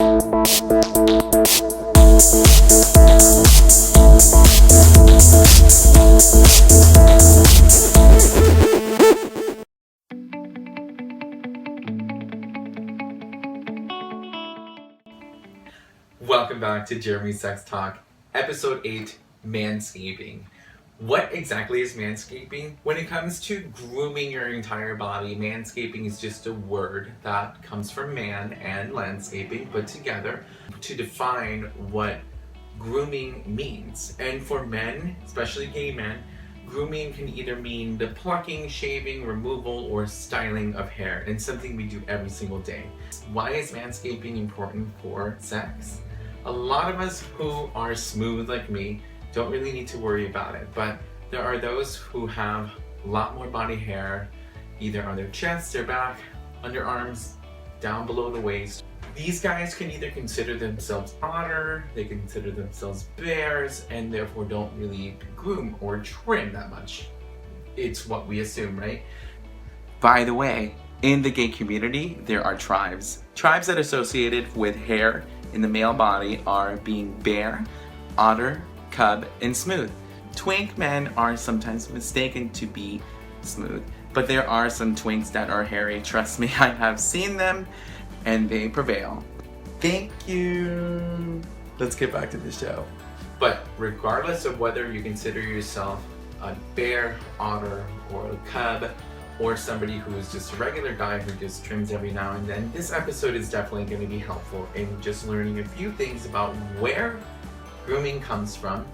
Welcome back to Jeremy's Sex Talk, Episode 8, Manscaping. What exactly is manscaping? When it comes to grooming your entire body, manscaping is just a word that comes from man and landscaping put together to define what grooming means. And for men, especially gay men, grooming can either mean the plucking, shaving, removal, or styling of hair, and something we do every single day. Why is manscaping important for sex? A lot of us who are smooth like me don't really need to worry about it, but there are those who have a lot more body hair, either on their chest, their back, underarms, down below the waist. These guys can either consider themselves otter, they consider themselves bears, and therefore don't really groom or trim that much. It's what we assume, right? By the way, in the gay community, there are tribes. Tribes that are associated with hair in the male body are being bear, otter, cub, and smooth. Twink men are sometimes mistaken to be smooth, but there are some twinks that are hairy. Trust me, I have seen them, and they prevail. Thank you. Let's get back to the show. But regardless of whether you consider yourself a bear, otter, or a cub, or somebody who is just a regular guy who just trims every now and then, this episode is definitely going to be helpful in just learning a few things about where grooming comes from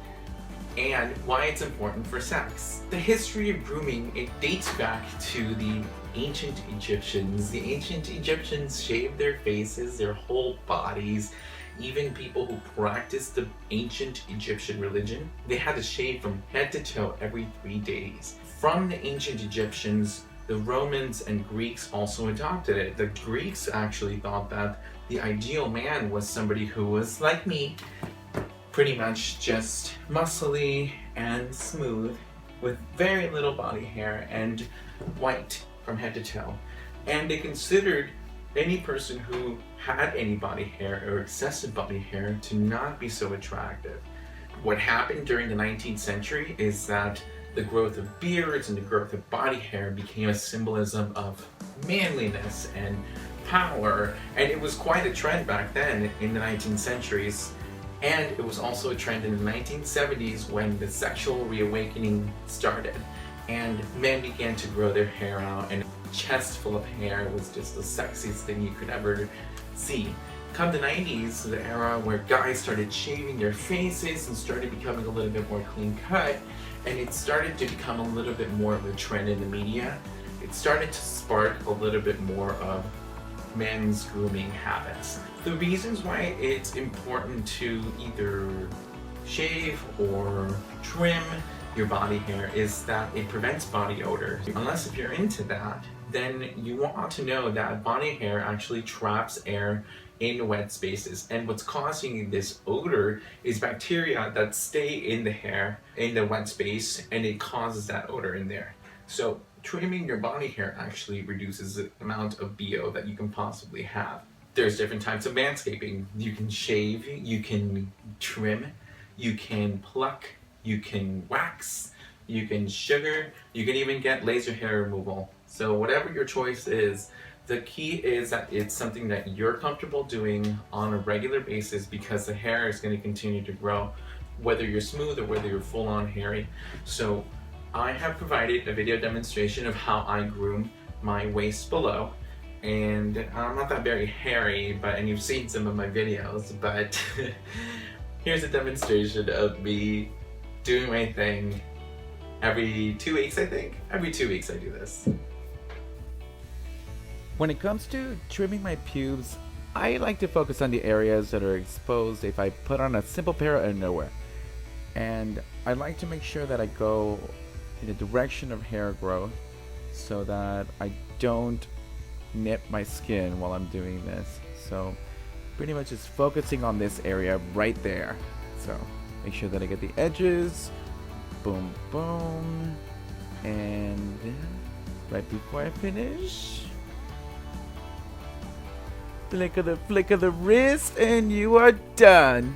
and why it's important for sex. The history of grooming, it dates back to the ancient Egyptians. The ancient Egyptians shaved their faces, their whole bodies. Even people who practiced the ancient Egyptian religion, they had to shave from head to toe every 3 days. From the ancient Egyptians, the Romans and Greeks also adopted it. The Greeks actually thought that the ideal man was somebody who was like me, pretty much just muscly and smooth with very little body hair and white from head to toe. And they considered any person who had any body hair or excessive body hair to not be so attractive. What happened during the 19th century is that the growth of beards and the growth of body hair became a symbolism of manliness and power, and it was quite a trend back then in the 19th centuries. And it was also a trend in the 1970s when the sexual reawakening started and men began to grow their hair out, and a chest full of hair was just the sexiest thing you could ever see. Come the 90s, the era where guys started shaving their faces and started becoming a little bit more clean cut, and it started to become a little bit more of a trend in the media. It started to spark a little bit more of men's grooming habits. The reasons why it's important to either shave or trim your body hair is that it prevents body odor. Unless if you're into that, then you want to know that body hair actually traps air in wet spaces, and what's causing this odor is bacteria that stay in the hair in the wet space, and it causes that odor in there. So trimming your body hair actually reduces the amount of BO that you can possibly have. There's different types of manscaping. You can shave, you can trim, you can pluck, you can wax, you can sugar, you can even get laser hair removal. So whatever your choice is, the key is that it's something that you're comfortable doing on a regular basis, because the hair is going to continue to grow, whether you're smooth or whether you're full-on hairy. So I have provided a video demonstration of how I groom my waist below, and I'm not that very hairy, and you've seen some of my videos, but here's a demonstration of me doing my thing every 2 weeks, I think. Every 2 weeks I do this. When it comes to trimming my pubes, I like to focus on the areas that are exposed if I put on a simple pair of underwear. And I like to make sure that I go in the direction of hair growth so that I don't nip my skin while I'm doing this. So pretty much just focusing on this area right there. So make sure that I get the edges, boom, boom, and right before I finish, flick of the wrist, and you are done.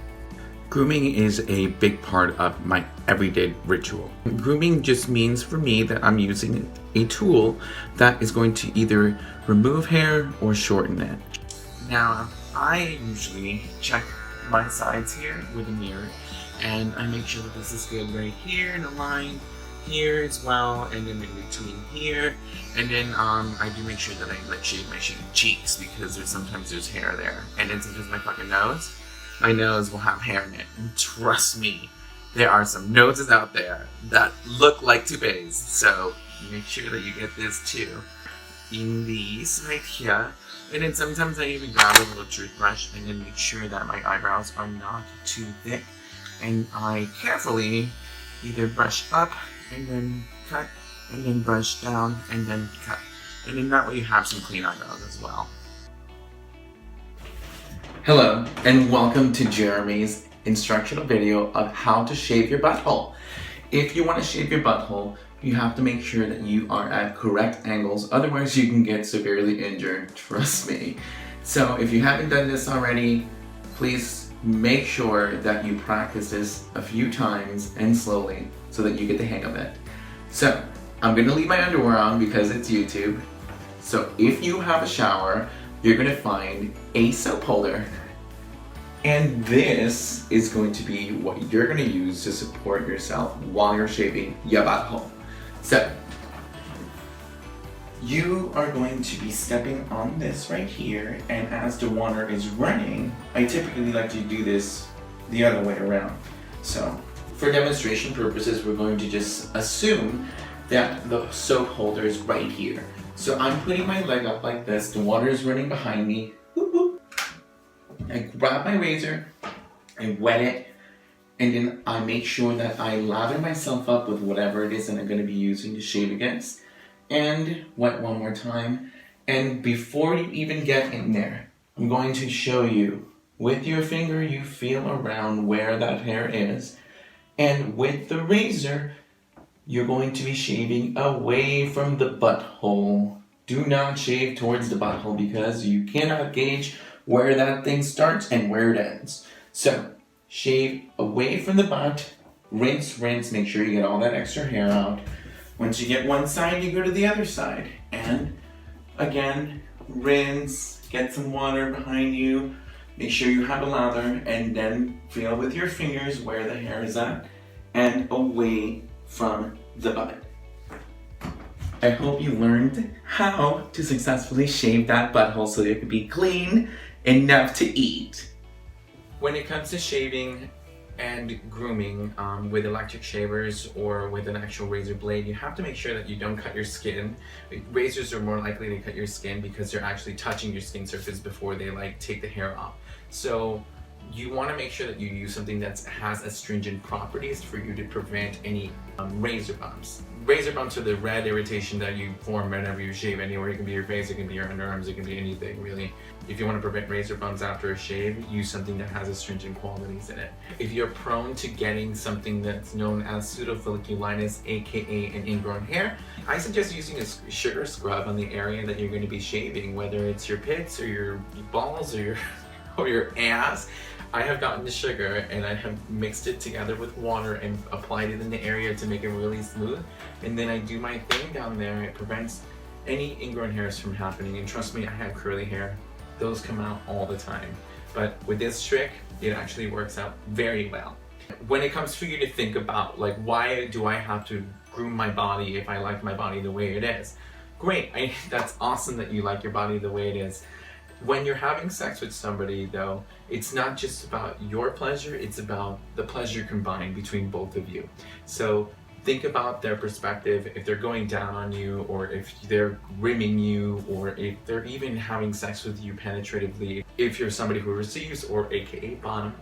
Grooming is a big part of my everyday ritual. Grooming just means for me that I'm using a tool that is going to either remove hair or shorten it. Now, I usually check my sides here with a mirror, and I make sure that this is good right here in a line, here as well, and then in between here, and then I do make sure that I shave my cheeks because sometimes there's hair there, and then sometimes my fucking nose. My nose will have hair in it, and trust me, there are some noses out there that look like toupees, so make sure that you get this too. In these right here, and then sometimes I even grab a little toothbrush and then make sure that my eyebrows are not too thick, and I carefully either brush up and then cut, and then brush down and then cut, and then that way you have some clean eyebrows as well. Hello, and welcome to Jeremy's instructional video of how to shave your butthole. If you want to shave your butthole, you have to make sure that you are at correct angles, otherwise you can get severely injured, trust me. So if you haven't done this already, please make sure that you practice this a few times and slowly so that you get the hang of it. So I'm going to leave my underwear on because it's YouTube. So if you have a shower, you're going to find a soap holder. And this is going to be what you're going to use to support yourself while you're shaving your butthole. So, you are going to be stepping on this right here, and as the water is running, I typically like to do this the other way around. So, for demonstration purposes, we're going to just assume that the soap holder is right here. So I'm putting my leg up like this, the water is running behind me. Whoop, whoop. I grab my razor, I wet it, and then I make sure that I lather myself up with whatever it is that I'm going to be using to shave against, and wet one more time. And before you even get in there, I'm going to show you, with your finger you feel around where that hair is, and with the razor, you're going to be shaving away from the butthole. Do not shave towards the butthole because you cannot gauge where that thing starts and where it ends. So, shave away from the butt, rinse, make sure you get all that extra hair out. Once you get one side, you go to the other side. And again, rinse, get some water behind you, make sure you have a lather, and then feel with your fingers where the hair is at and away from the butt. I hope you learned how to successfully shave that butthole so it could be clean enough to eat. When it comes to shaving and grooming with electric shavers or with an actual razor blade, you have to make sure that you don't cut your skin. Razors are more likely to cut your skin because they're actually touching your skin surface before they take the hair off. So you want to make sure that you use something that has astringent properties for you to prevent any razor bumps. Razor bumps are the red irritation that you form whenever you shave anywhere. It can be your face, it can be your underarms, it can be anything really. If you want to prevent razor bumps after a shave, use something that has astringent qualities in it. If you're prone to getting something that's known as pseudofolliculitis, aka an ingrown hair, I suggest using a sugar scrub on the area that you're going to be shaving, whether it's your pits or your balls or your ass. I have gotten the sugar and I have mixed it together with water and applied it in the area to make it really smooth. And then I do my thing down there. It prevents any ingrown hairs from happening. And trust me, I have curly hair. Those come out all the time. But with this trick, it actually works out very well. When it comes for you to think about, why do I have to groom my body if I like my body the way it is? Great, that's awesome that you like your body the way it is. When you're having sex with somebody though, it's not just about your pleasure, it's about the pleasure combined between both of you. So think about their perspective, if they're going down on you, or if they're rimming you, or if they're even having sex with you penetratively, if you're somebody who receives, or aka bottom.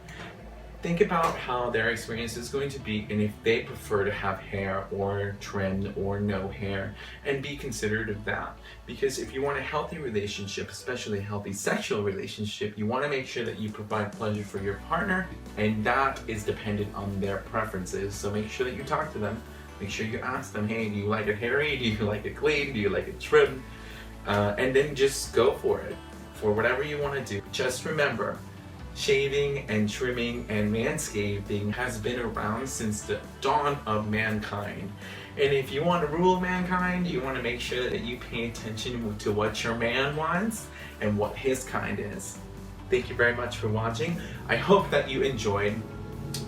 Think about how their experience is going to be and if they prefer to have hair or trimmed or no hair, and be considerate of that. Because if you want a healthy relationship, especially a healthy sexual relationship, you want to make sure that you provide pleasure for your partner, and that is dependent on their preferences. So make sure that you talk to them, make sure you ask them, hey, do you like it hairy, do you like it clean, do you like it trimmed? And then just go for it. for whatever you want to do. Just remember, shaving and trimming and manscaping has been around since the dawn of mankind. And if you want to rule mankind, you want to make sure that you pay attention to what your man wants and what his kind is. Thank you very much for watching. I hope that you enjoyed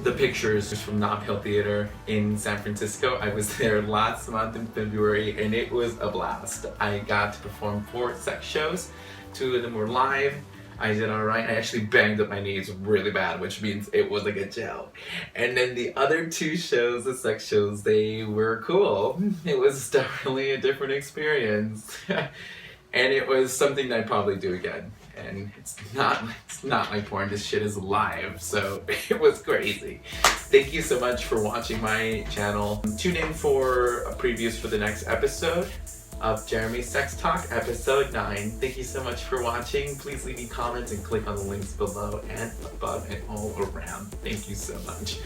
the pictures from Knob Hill Theater in San Francisco. I was there last month in February and it was a blast. I got to perform 4 sex shows. 2 of them were live. I did alright. I actually banged up my knees really bad, which means it was a good show. And then the other 2 shows, the sex shows, they were cool. It was definitely a different experience. And it was something that I'd probably do again. And it's not like porn, this shit is live, so it was crazy. Thank you so much for watching my channel. Tune in for previews for the next episode of Jeremy Sex Talk, episode 9. Thank you so much for watching. Please leave me comments and click on the links below and above and all around. Thank you so much.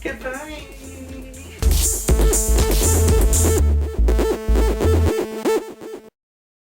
Goodbye.